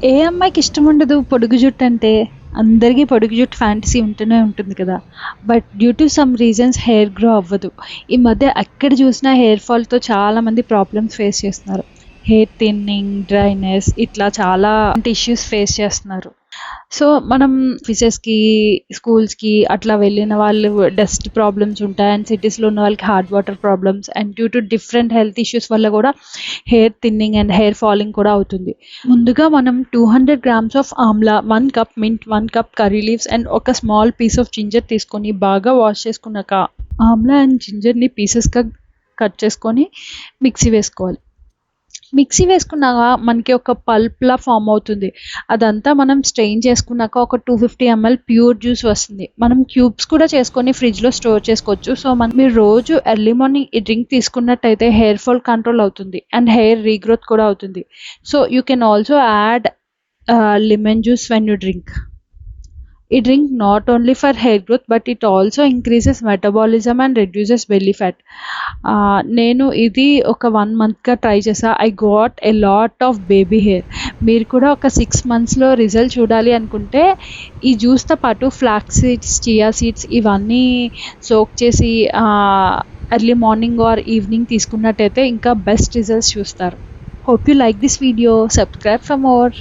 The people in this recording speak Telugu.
ఏ అమ్మాయికి ఇష్టం ఉండదు పొడుగు జుట్టు అంటే? అందరికీ పొడుగు జుట్టు ఫ్యాంటసీ ఉంటూనే ఉంటుంది కదా! But due to some reasons hair grow అవ్వదు. ఈ మధ్య ఎక్కడ చూసినా హెయిర్ ఫాల్‌తో చాలామంది ప్రాబ్లమ్స్ ఫేస్ చేస్తున్నారు. హెయిర్ థిన్నింగ్, డ్రైనెస్ ఇట్లా చాలా ఇష్యూస్ ఫేస్ చేస్తున్నారు. సో, మనం ఆఫీసెస్‌కి, స్కూల్స్‌కి అట్లా వెళ్ళిన వాళ్ళు డస్ట్ ప్రాబ్లమ్స్ ఉంటాయి. అండ్ సిటీస్‌లో ఉన్న వాళ్ళకి hard water problems and due to different health issues వల్ల కూడా hair thinning and hair falling కూడా అవుతుంది. ముందుగా మనం 200 grams of Amla, 1 cup mint, 1 cup curry leaves and ఒక స్మాల్ పీస్ ఆఫ్ జింజర్ తీసుకొని బాగా వాష్ చేసుకున్నాక ఆమ్లా అండ్ జింజర్‌ని పీసెస్‌గా కట్ చేసుకొని మిక్సీ వేసుకోవాలి. మిక్సీ వేసుకున్నాక మనకి ఒక పల్ప్‌లా ఫార్మ్ అవుతుంది. అదంతా మనం స్ట్రెయిన్ చేసుకున్నాక ఒక 250 ఎంఎల్ ప్యూర్ జ్యూస్ వస్తుంది. మనం క్యూబ్స్ కూడా చేసుకొని ఫ్రిడ్జ్‌లో స్టోర్ చేసుకోవచ్చు. సో, మీరు రోజు ఎర్లీ మార్నింగ్ ఈ డ్రింక్ తీసుకున్నట్టయితే హెయిర్ ఫాల్ కంట్రోల్ అవుతుంది అండ్ హెయిర్ రీగ్రోత్ కూడా అవుతుంది. So, you can also add lemon juice when you drink. ఈ drink not only for hair growth but it also increases metabolism and reduces belly fat. నేను ఇది ఒక 1 మంత్‌గా ట్రై చేశా. I got a lot of baby hair. మీరు కూడా ఒక 6 మంత్స్‌లో రిజల్ట్ చూడాలి అనుకుంటే ఈ జ్యూస్‌తో పాటు ఫ్లాక్స్ సీడ్స్, చియా సీడ్స్ ఇవన్నీ సోక్ చేసి ఎర్లీ మార్నింగ్ ఆర్ ఈవినింగ్ తీసుకున్నట్టయితే ఇంకా బెస్ట్ రిజల్ట్స్ చూస్తారు. Hope you like this video. Subscribe for more.